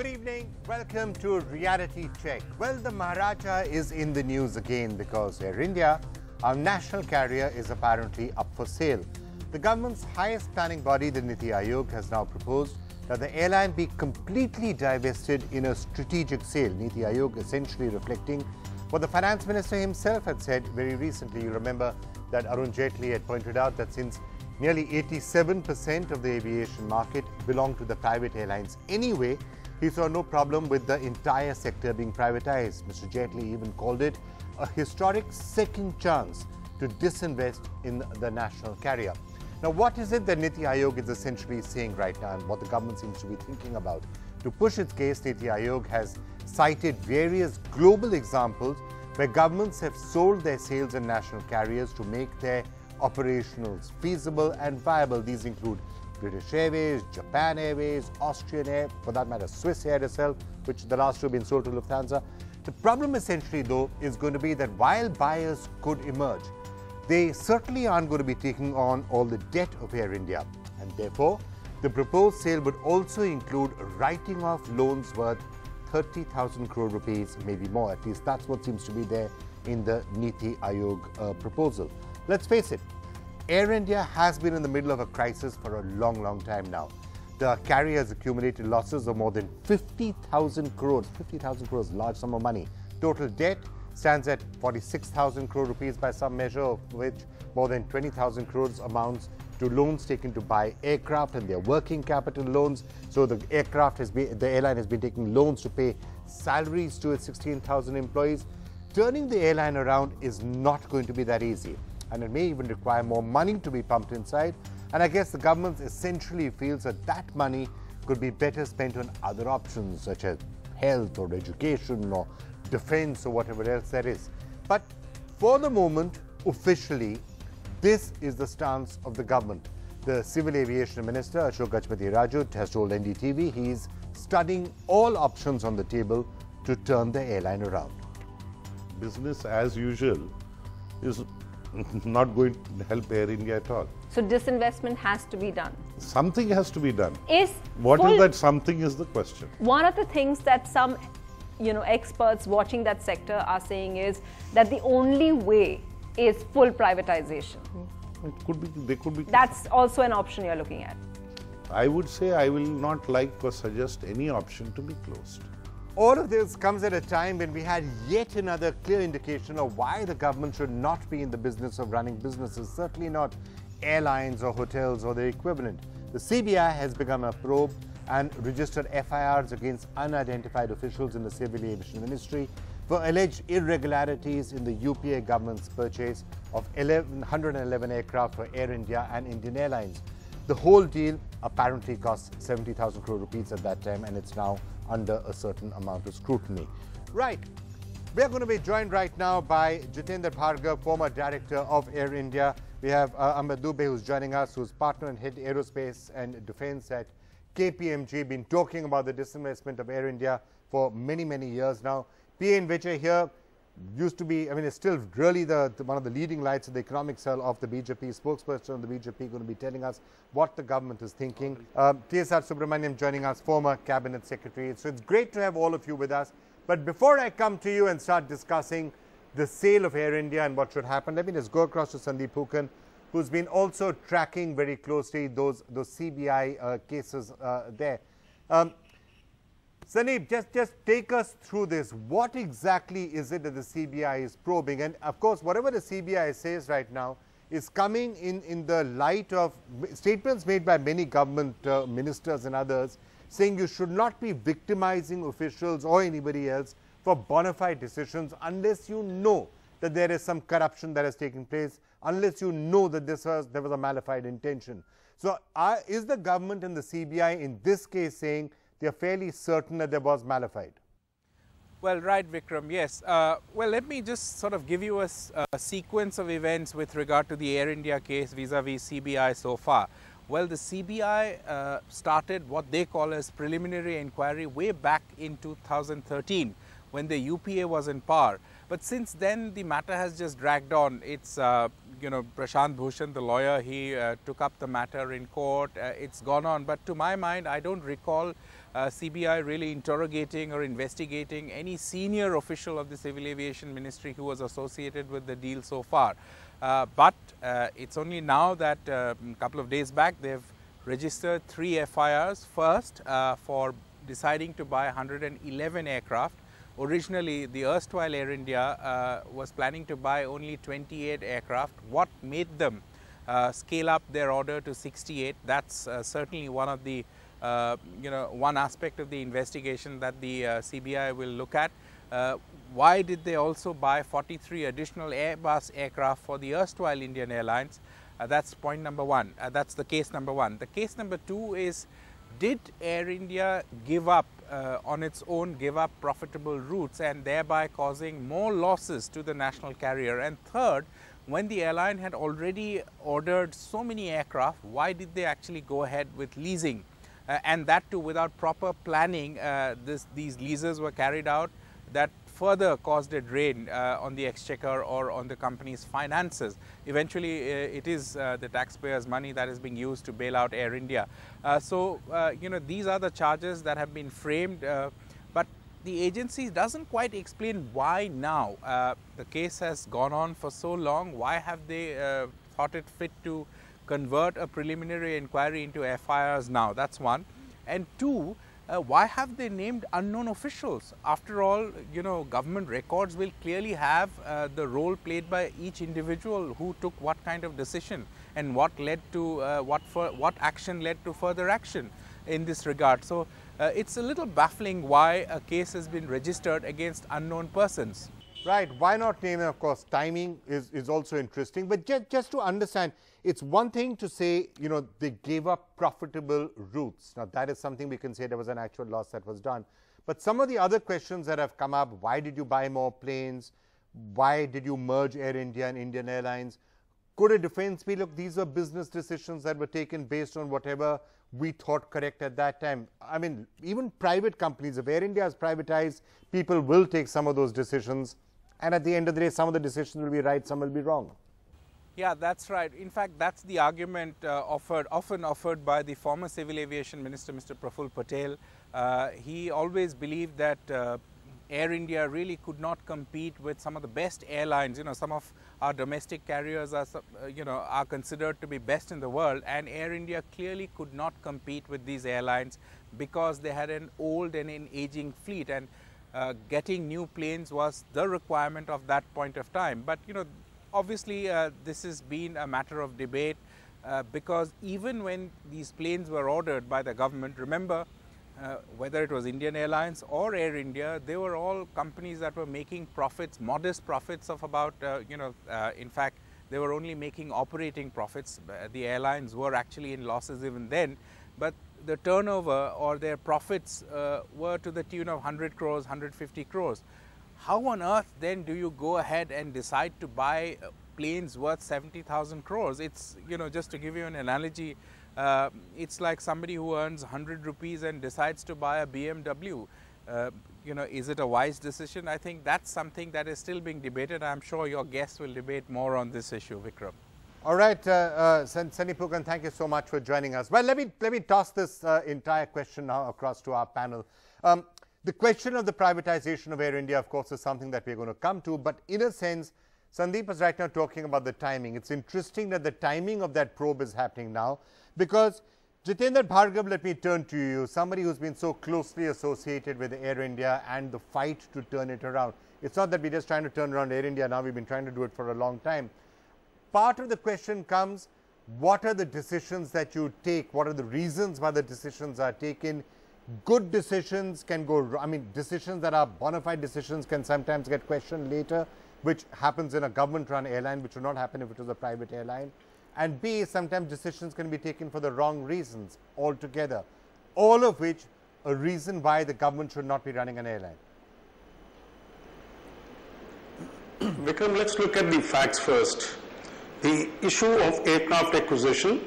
Good evening. Welcome to Reality Check. Well, the Maharaja is in the news again because Air India, our national carrier, is apparently up for sale. The government's highest planning body, the NITI Aayog, has now proposed that the airline be completely divested in a strategic sale. NITI Aayog essentially reflecting what the finance minister himself had said very recently. You remember that Arun Jaitley had pointed out that since nearly 87% of the aviation market belonged to the private airlines anyway, he saw no problem with the entire sector being privatized. Mr. Jaitley even called it a historic second chance to disinvest in the national carrier. Now, what is it that NITI Aayog is essentially saying right now and what the government seems to be thinking about? To push its case, NITI Aayog has cited various global examples where governments have sold their sales in national carriers to make their operationals feasible and viable. These include British Airways, Japan Airways, Austrian Air, for that matter Swiss Air itself, which the last two have been sold to Lufthansa. The problem essentially though is going to be that while buyers could emerge, they certainly aren't going to be taking on all the debt of Air India, and therefore the proposed sale would also include writing off loans worth 30,000 crore rupees, maybe more. At least that's what seems to be there in the NITI Aayog proposal. Let's face it, Air India has been in the middle of a crisis for a long time now. The carrier has accumulated losses of more than 50,000 crores. 50,000 crores, large sum of money. Total debt stands at 46,000 crore rupees by some measure, of which more than 20,000 crores amounts to loans taken to buy aircraft and their working capital loans. So the airline has been taking loans to pay salaries to its 16,000 employees. Turning the airline around is not going to be that easy, and it may even require more money to be pumped inside. And I guess the government essentially feels that that money could be better spent on other options such as health or education or defense or whatever else there is. But for the moment, officially, this is the stance of the government. The Civil Aviation Minister, Ashok Gajpati Raju, has told NDTV he is studying all options on the table to turn the airline around. Business as usual is not going to help Air India at all. So disinvestment has to be done. Something has to be done. What is that something is the question. One of the things that some experts watching that sector are saying is that the only way is full privatization. It could be, they could be. That's also an option you're looking at. I would say I will not like or suggest any option to be closed. All of this comes at a time when we had yet another clear indication of why the government should not be in the business of running businesses, certainly not airlines or hotels or their equivalent. The CBI has begun a probe and registered FIRs against unidentified officials in the Civil Aviation Ministry for alleged irregularities in the UPA government's purchase of 111 aircraft for Air India and Indian Airlines. The whole deal apparently cost 70,000 crore rupees at that time, and it's now under a certain amount of scrutiny. Right. We're going to be joined right now by Jitendra Bhargav, former director of Air India. We have Amber Dubey, who's joining us, who's partner and head aerospace and defense at KPMG, been talking about the disinvestment of Air India for many years now. P.N. Vijay here used to be, is still really one of the leading lights of the economic cell of the BJP, spokesperson of the BJP, going to be telling us what the government is thinking. T.S.R. Subramaniam joining us, former cabinet secretary. So it's great to have all of you with us. But before I come to you and start discussing the sale of Air India and what should happen, let me just go across to Sandeep Hukan, who's been also tracking very closely those CBI cases there. Sandeep, just take us through this. What exactly is it that the CBI is probing? And of course, whatever the CBI says right now is coming in the light of statements made by many government ministers and others saying you should not be victimizing officials or anybody else for bona fide decisions unless you know that there is some corruption that has taken place, unless you know that there was a malified intention. So is the government and the CBI in this case saying they are fairly certain that there was malified? Well, right, Vikram, yes. Well, let me just sort of give you a sequence of events with regard to the Air India case vis-a-vis CBI so far. Well, the CBI started what they call as preliminary inquiry way back in 2013 when the UPA was in power. But since then, the matter has just dragged on. It's, Prashant Bhushan, the lawyer, he took up the matter in court. It's gone on. But to my mind, I don't recall CBI really interrogating or investigating any senior official of the Civil Aviation Ministry who was associated with the deal so far. But it's only now that a couple of days back they've registered 3 FIRs. First, for deciding to buy 111 aircraft. Originally, the erstwhile Air India was planning to buy only 28 aircraft. What made them scale up their order to 68? That's certainly one of the one aspect of the investigation that the CBI will look at. Why did they also buy 43 additional Airbus aircraft for the erstwhile Indian Airlines? That's point number one. That's the case number one. The case number two is, did Air India give up on its own, give up profitable routes and thereby causing more losses to the national carrier? And third, when the airline had already ordered so many aircraft, why did they actually go ahead with leasing? And that too without proper planning. These leases were carried out that further caused a drain on the exchequer or on the company's finances. Eventually, it is the taxpayers' money that is being used to bail out Air India. These are the charges that have been framed, but the agency doesn't quite explain why now. The case has gone on for so long. Why have they thought it fit to convert a preliminary inquiry into FIRs now? That's one. And two, why have they named unknown officials? After all, government records will clearly have the role played by each individual who took what kind of decision and what led to what action led to further action in this regard. So it's a little baffling why a case has been registered against unknown persons. Right. Why not name it? Of course, timing is also interesting. But just to understand, it's one thing to say, they gave up profitable routes. Now, that is something we can say there was an actual loss that was done. But some of the other questions that have come up, why did you buy more planes? Why did you merge Air India and Indian Airlines? Could a defense be, look, these are business decisions that were taken based on whatever we thought correct at that time? I mean, even private companies, if Air India is privatized, people will take some of those decisions. And at the end of the day, some of the decisions will be right, some will be wrong. Yeah, that's right. In fact, that's the argument often offered by the former Civil Aviation Minister, Mr. Praful Patel. He always believed that Air India really could not compete with some of the best airlines. Some of our domestic carriers are considered to be best in the world, and Air India clearly could not compete with these airlines because they had an old and an aging fleet, and getting new planes was the requirement of that point of time. But obviously this has been a matter of debate because even when these planes were ordered by the government, remember, whether it was Indian Airlines or Air India, they were all companies that were making profits, modest profits of about, in fact, they were only making operating profits. The airlines were actually in losses even then, but the turnover or their profits were to the tune of 100 crores, 150 crores. How on earth then do you go ahead and decide to buy planes worth 70,000 crores? It's, just to give you an analogy, it's like somebody who earns 100 rupees and decides to buy a BMW. Is it a wise decision? I think that's something that is still being debated. I'm sure your guests will debate more on this issue, Vikram. All right, Sunny Pugan, thank you so much for joining us. Well, let me toss this entire question now across to our panel. The question of the privatization of Air India, of course, is something that we're going to come to. But in a sense, Sandeep is right now talking about the timing. It's interesting that the timing of that probe is happening now because, Jitendra Bhargav, let me turn to you, somebody who's been so closely associated with Air India and the fight to turn it around. It's not that we're just trying to turn around Air India now. We've been trying to do it for a long time. Part of the question comes, what are the decisions that you take? What are the reasons why the decisions are taken? Good decisions can go, decisions that are bona fide decisions can sometimes get questioned later, which happens in a government-run airline, which would not happen if it was a private airline. And B, sometimes decisions can be taken for the wrong reasons altogether, all of which a reason why the government should not be running an airline. Vikram, let's look at the facts first. The issue of aircraft acquisition.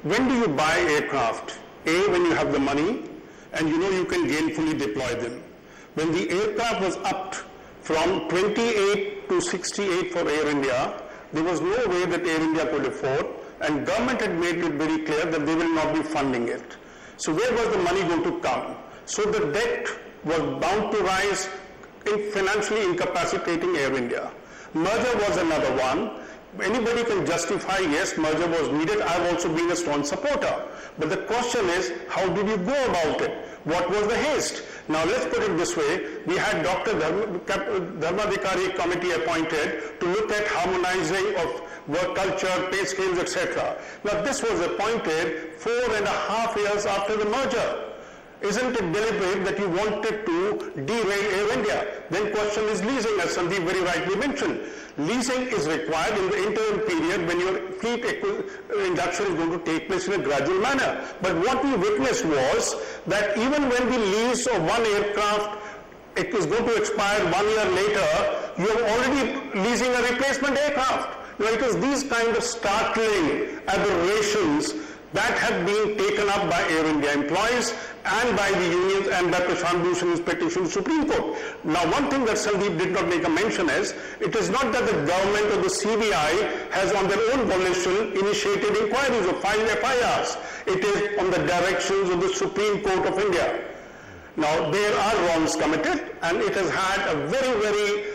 When do you buy aircraft? A, when you have the money and you can gainfully deploy them. When the aircraft was upped from 28 to 68 for Air India, there was no way that Air India could afford, and government had made it very clear that they will not be funding it. So where was the money going to come? So the debt was bound to rise, financially incapacitating Air India. Merger was another one. Anybody can justify, yes, merger was needed. I've also been a strong supporter. But the question is, how did you go about it? What was the haste? Now let's put it this way. We had Dr. Dharmadhikari committee appointed to look at harmonizing of work culture, pay scales, etc. Now this was appointed 4.5 years after the merger. Isn't it deliberate that you wanted to derail Air India? Then question is leasing, as Sandeep very rightly mentioned. Leasing is required in the interim period when your fleet induction is going to take place in a gradual manner. But what we witnessed was that even when the lease of one aircraft, it is going to expire 1 year later, you are already leasing a replacement aircraft. Now it is these kind of startling aberrations that have been taken up by Air India employees and by the unions and by Prashant Bhushan's petition to Supreme Court. Now one thing that Sandeep did not make a mention is, it is not that the government or the CBI has on their own volition initiated inquiries or filed FIRs. It is on the directions of the Supreme Court of India. Now there are wrongs committed and it has had a very, very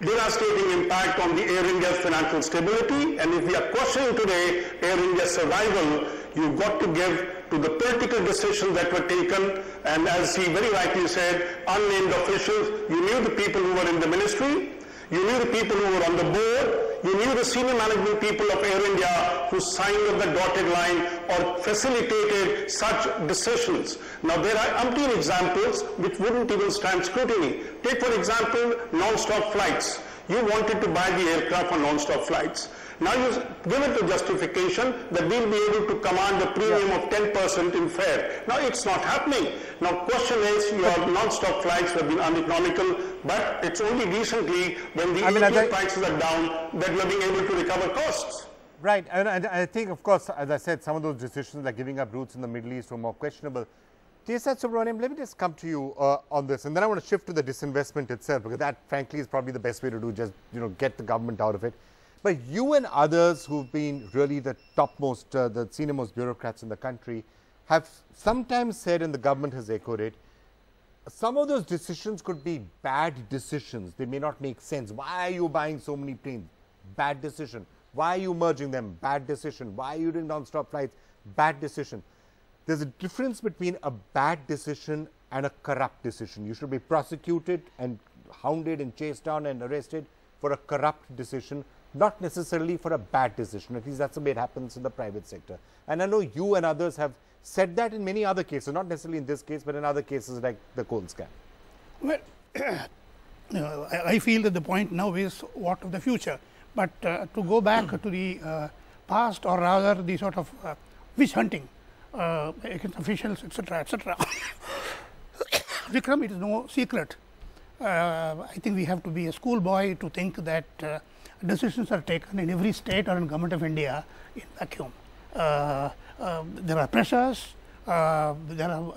devastating impact on the Air India's financial stability, and if we are questioning today Air India's survival, you've got to give to the political decisions that were taken, and as he very rightly said, unnamed officials. You knew the people who were in the ministry, you knew the people who were on the board, you knew the senior management people of Air India who signed on the dotted line or facilitated such decisions. Now there are umpteen examples which wouldn't even stand scrutiny. Take for example non-stop flights. You wanted to buy the aircraft for non-stop flights. Now you give it the justification that we'll be able to command a premium of 10% in fare. Now it's not happening. Now question is, your non-stop flights have been uneconomical, but it's only recently when the prices are down that we're being able to recover costs. Right, and I think, of course, as I said, some of those decisions like giving up routes in the Middle East were more questionable. T.S. Subramaniam, let me just come to you on this, and then I want to shift to the disinvestment itself, because that, frankly, is probably the best way to do, just, get the government out of it. But you and others who've been really the topmost, the senior-most bureaucrats in the country have sometimes said, and the government has echoed it, some of those decisions could be bad decisions. They may not make sense. Why are you buying so many planes? Bad decision. Why are you merging them? Bad decision. Why are you doing non-stop flights? Bad decision. There's a difference between a bad decision and a corrupt decision. You should be prosecuted and hounded and chased down and arrested for a corrupt decision, not necessarily for a bad decision. At least that's the way it happens in the private sector. And I know you and others have said that in many other cases, not necessarily in this case, but in other cases like the coal scam. Well, I feel that the point now is what of the future. But to go back to the past, or rather the sort of witch hunting against officials, etc., etc. Vikram, it is no secret. I think we have to be a schoolboy to think that decisions are taken in every state or in government of India in vacuum. There are pressures. There are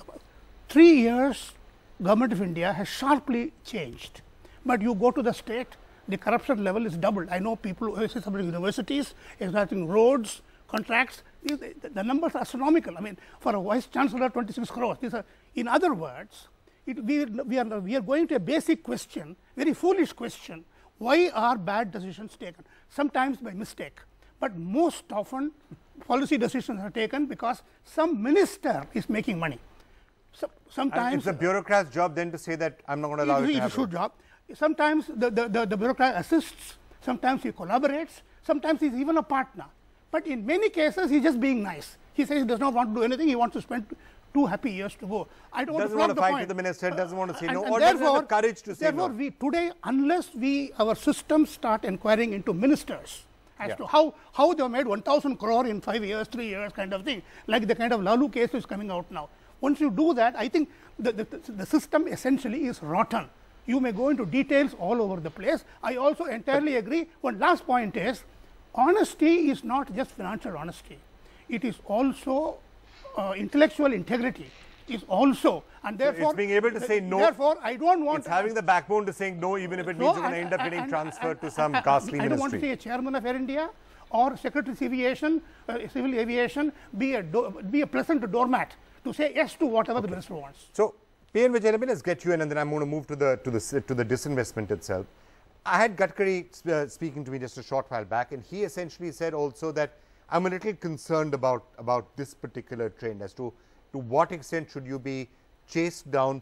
3 years, government of India has sharply changed. But you go to the state, the corruption level is doubled. I know people who say some universities, extracting roads, contracts, the numbers are astronomical. I mean, for a vice chancellor, 26 crores. These are, in other words, we are going to a basic question, very foolish question. Why are bad decisions taken? Sometimes by mistake, but most often policy decisions are taken because some minister is making money. So, sometimes it's a bureaucrat's job then to say that I'm not going to allow it to happen. It's a job. Sometimes the bureaucrat assists, sometimes he collaborates, sometimes he's even a partner. But in many cases, he's just being nice. He says he does not want to do anything, he wants to spend 2 happy years to go. I don't doesn't want to fight with the minister, doesn't want to say no, or doesn't have the courage to say no. Therefore, today, unless our systems start inquiring into ministers as to how they made 1,000 crore in 5 years, 3 years kind of thing, like the kind of Lalu case is coming out now. Once you do that, I think the system essentially is rotten. You may go into details all over the place. I also entirely agree. One last point is, honesty is not just financial honesty. It is also intellectual integrity is also, and therefore it's being able to say no. Therefore, I don't want. It's having the backbone to saying no, even if it means you're going to end up getting transferred to some ghastly ministry. I don't want to see a chairman of Air India or Secretary of Civil Aviation be a pleasant doormat to say yes to whatever the minister wants. So, P.N. Vijay, let me just get you in, and then I'm going to move to the disinvestment itself. I had Gadkari speaking to me just a short while back, and he essentially said also that I'm a little concerned about this particular trend as to what extent should you be chased down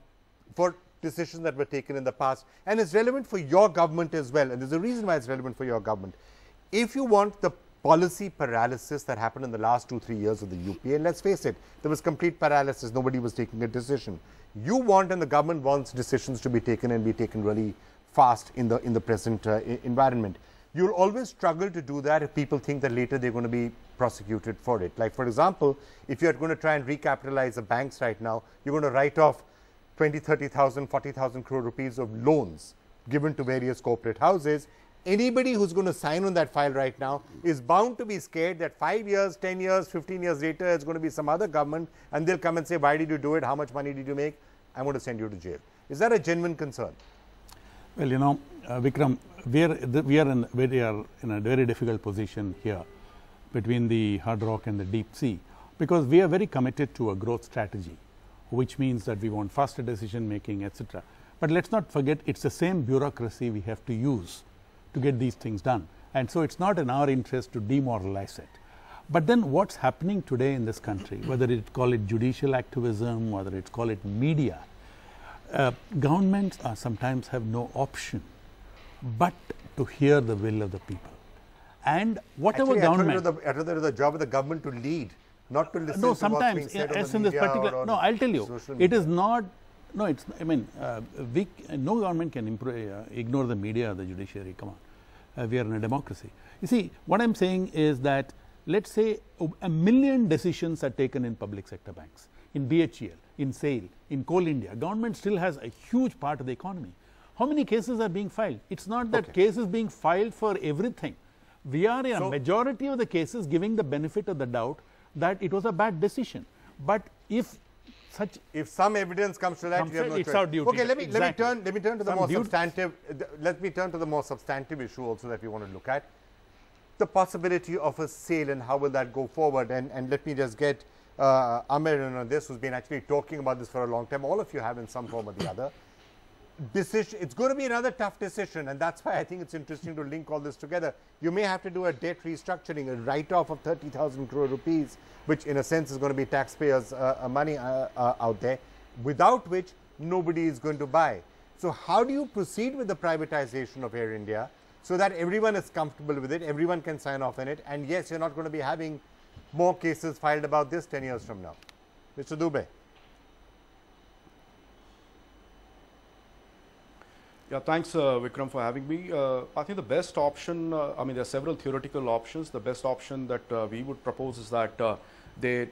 for decisions that were taken in the past, and it's relevant for your government as well. And there's a reason why it's relevant for your government. If you want the policy paralysis that happened in the last 2-3 years of the UPA, and let's face it, there was complete paralysis. Nobody was taking a decision. You want, and the government wants, decisions to be taken and be taken really fast in the present environment. You'll always struggle to do that if people think that later they're going to be prosecuted for it. Like, for example, if you're going to try and recapitalize the banks right now, you're going to write off 20, 30,000, 40,000 crore rupees of loans given to various corporate houses. Anybody who's going to sign on that file right now is bound to be scared that 5 years, 10 years, 15 years later, it's going to be some other government, and they'll come and say, why did you do it? How much money did you make? I'm going to send you to jail. Is that a genuine concern? Well, you know, Vikram, we are in a very difficult position here between the hard rock and the deep sea, because we are very committed to a growth strategy, which means that we want faster decision making, etc. But let's not forget, it's the same bureaucracy we have to use to get these things done, and so it's not in our interest to demoralize it. But then what's happening today in this country, whether it call it judicial activism, whether it's call it media, governments sometimes have no option but to hear the will of the people. And whatever government, I thought it was the job of the government to lead, not to listen no, to what's being sometimes, said as on in the this media particular, or no, I'll tell you, social it media. is not, no, it's, I mean, no government can ignore the media or the judiciary, come on, we are in a democracy. You see, what I'm saying is that, let's say 1 million decisions are taken in public sector banks, in BHEL, in SAIL, in Coal India. Government still has a huge part of the economy. How many cases are being filed? It's not that cases being filed for everything. We are in a majority of the cases giving the benefit of the doubt that it was a bad decision. But if some evidence comes to that, you have no it's choice. our duty. Okay, let me turn to the Some more duty. substantive. Let me turn to the more substantive issue also that we want to look at. The possibility of a sale and how will that go forward, and let me just get Amir on this, who's been actually talking about this for a long time. All of you have in some form or the other. It's going to be another tough decision, and that's why I think it's interesting to link all this together. You may have to do a debt restructuring, a write-off of 30,000 crore rupees, which in a sense is going to be taxpayers' money out there, without which nobody is going to buy. So how do you proceed with the privatization of Air India so that everyone is comfortable with it, everyone can sign off on it, and yes, you're not going to be having more cases filed about this 10 years from now? Mr. Dubey. Yeah, thanks Vikram for having me. I think the best option, I mean there are several theoretical options. The best option that we would propose is that they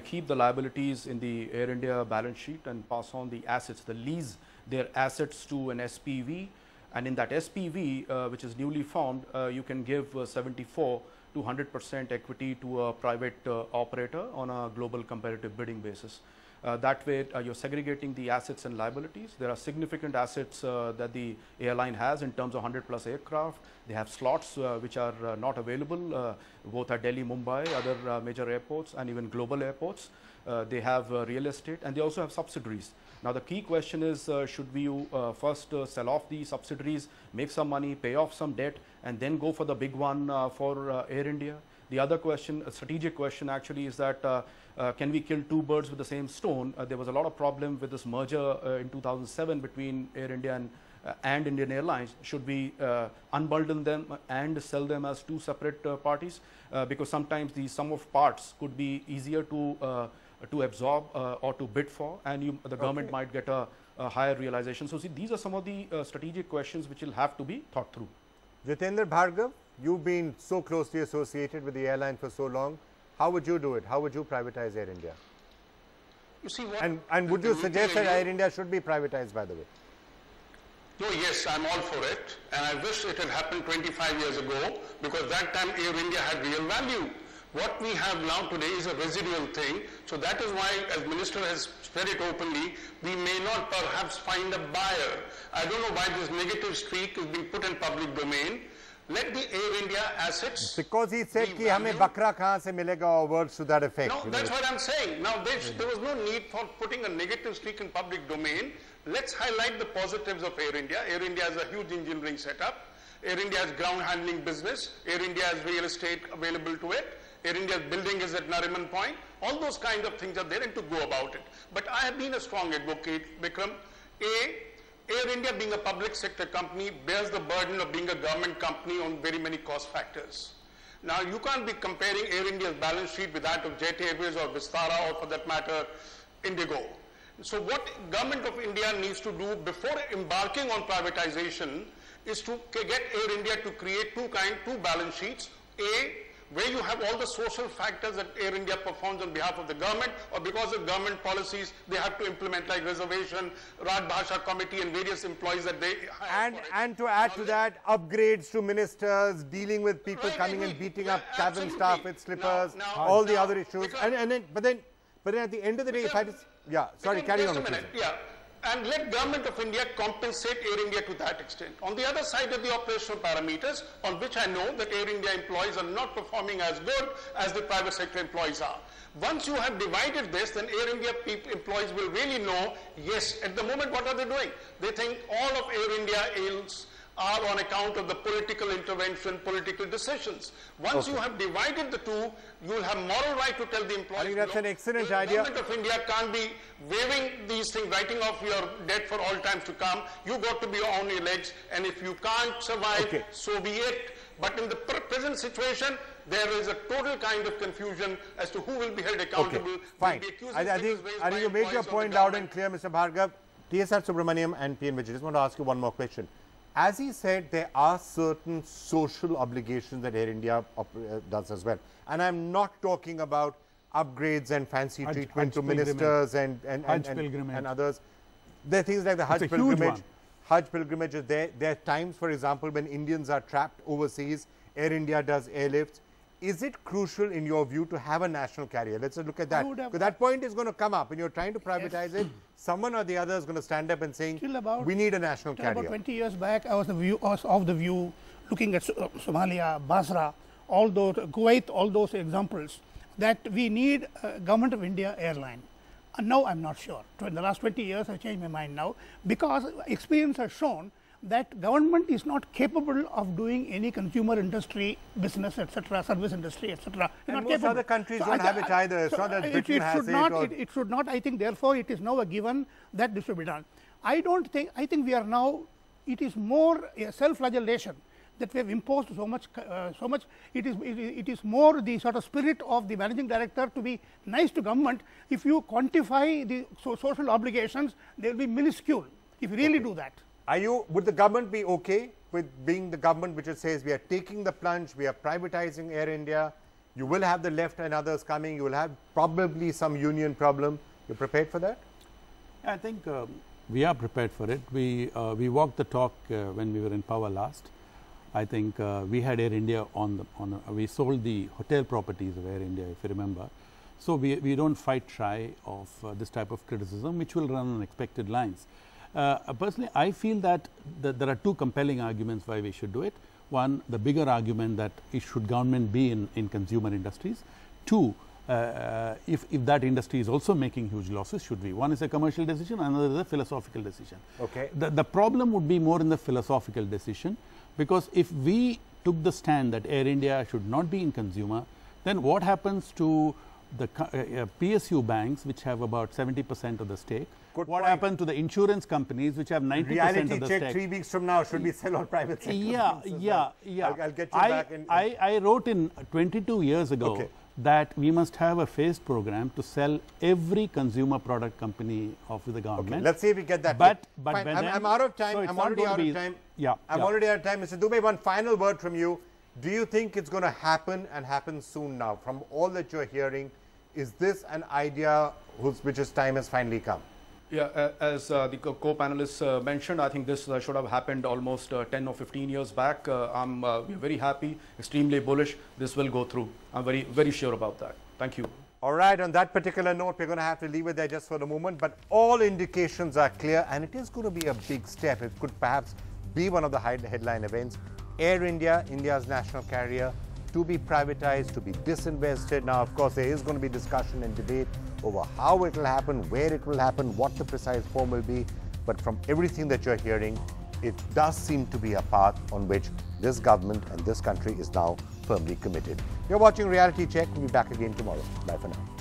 keep the liabilities in the Air India balance sheet and pass on the assets, they lease their assets to an SPV, and in that SPV which is newly formed, you can give 74 to 100% equity to a private operator on a global competitive bidding basis. That way you're segregating the assets and liabilities. There are significant assets that the airline has in terms of 100+ aircraft. They have slots which are not available both at Delhi, Mumbai, other major airports, and even global airports. They have real estate, and they also have subsidiaries. Now the key question is, should we first sell off the subsidiaries, make some money, pay off some debt, and then go for the big one for Air India? The other question, a strategic question actually, is that can we kill two birds with the same stone? There was a lot of problem with this merger in 2007 between Air India and Indian Airlines. Should we unbundle them and sell them as two separate parties? Because sometimes the sum of parts could be easier to absorb or to bid for, and the government might get a higher realization. So see, these are some of the strategic questions which will have to be thought through. Jitendra Bhargav, you've been so closely associated with the airline for so long. How would you do it? How would you privatize Air India? You see what and would you suggest that Air India should be privatized, by the way? No, yes, I'm all for it, and I wish it had happened 25 years ago, because that time Air India had real value. What we have now today is a residual thing, so that is why, as Minister has said it openly, we may not perhaps find a buyer. I don't know why this negative streak is being put in public domain. let the Air India assets... Because he said कि हमें बकरा कहाँ से मिलेगा or words to that effect. No, that's what I'm saying. Now, there was no need for putting a negative streak in public domain. Let's highlight the positives of Air India. Air India has a huge engineering setup. Air India has ground handling business. Air India has real estate available to it. Air India's building is at Nariman Point. All those kind of things are there and to go about it. But I have been a strong advocate, Vikram. Air India being a public sector company bears the burden of being a government company on very many cost factors. Now, you can't be comparing Air India's balance sheet with that of Jet Airways or Vistara or for that matter, Indigo. So what government of India needs to do before embarking on privatization is to get Air India to create two balance sheets. Where you have all the social factors that Air India performs on behalf of the government, or because of government policies they have to implement, like reservation, Raj Bhasha committee and various employees that they hire. And to add to that, upgrades to ministers, dealing with people coming and beating up cabin staff with slippers, all the other issues. But then at the end of the day, if I just... Yeah, sorry, carry on. And let Government of India compensate Air India to that extent. On the other side of the operational parameters, on which I know that Air India employees are not performing as good as the private sector employees are. Once you have divided this, then Air India employees will really know, yes, at the moment what are they doing? They think all of Air India ills are on account of the political intervention, political decisions. Once you have divided the two, you will have moral right to tell the employees. I think that's an excellent idea. The Government of India can't be waving these things, writing off your debt for all times to come. You got to be on your legs, and if you can't survive, so be it. But in the present situation, there is a total kind of confusion as to who will be held accountable. Fine. I think you made your point loud and clear, Mr. Bhargav. TSR Subramaniam and PN Vijay, just want to ask you one more question. As he said, there are certain social obligations that Air India does as well. And I'm not talking about upgrades and fancy treatment to ministers and others. There are things like the Hajj pilgrimage. Hajj pilgrimage is there. There are times, for example, when Indians are trapped overseas, Air India does airlifts. Is it crucial, in your view, to have a national carrier? Let's look at that. Because that point is going to come up when you're trying to privatize it. Someone or the other is going to stand up and saying, we need a national carrier. About 20 years back, I was of the view, looking at Somalia, Basra, all those, Kuwait, all those examples, that we need a Government of India airline. And now I'm not sure. In the last 20 years, I've changed my mind now, because experience has shown that government is not capable of doing any consumer industry business, etc., service industry, etc. And most other countries don't have it either. It's not that Britain has it. It should not. I think, therefore, it is now a given that this should be done. I think we are now, it is more a self-flagellation that we have imposed so much. It is more the sort of spirit of the managing director to be nice to government. If you quantify the social obligations, they will be minuscule if you really do that. Would the government be okay with being the government which says we are taking the plunge, we are privatizing Air India, you will have the left and others coming, you will have probably some union problem. You're prepared for that? I think we are prepared for it. We walked the talk when we were in power last. I think we had Air India we sold the hotel properties of Air India, if you remember. So we don't fight shy of this type of criticism, which will run on expected lines. Personally, I feel that there are two compelling arguments why we should do it. One, the bigger argument that should government be in consumer industries. Two, if that industry is also making huge losses, should we? One is a commercial decision, another is a philosophical decision. Okay. The problem would be more in the philosophical decision, because if we took the stand that Air India should not be in consumer, then what happens to the PSU banks, which have about 70% of the stake? What happened to the insurance companies, which have 90% of the stake? Reality check 3 weeks from now, should we sell on private sector? Yeah. I'll get you back. I wrote in 22 years ago that we must have a phased program to sell every consumer product company of the government. Okay, let's see if we get that. But I'm out of time. I'm already out of time. I'm already out of time. Mr. Dubey, one final word from you. Do you think it's going to happen and happen soon now? From all that you're hearing, is this an idea which's time has finally come? Yeah, as the co-panelists mentioned, I think this should have happened almost 10 or 15 years back. We're very happy, extremely bullish. This will go through. I'm very, very sure about that. Thank you. All right, on that particular note, we're going to have to leave it there just for the moment. But all indications are clear, and it is going to be a big step. It could perhaps be one of the headline events. Air India, India's national carrier, to be privatized, to be disinvested. Now, of course, there is going to be discussion and debate over how it will happen, where it will happen, what the precise form will be. But from everything that you're hearing, it does seem to be a path on which this government and this country is now firmly committed. You're watching Reality Check. We'll be back again tomorrow. Bye for now.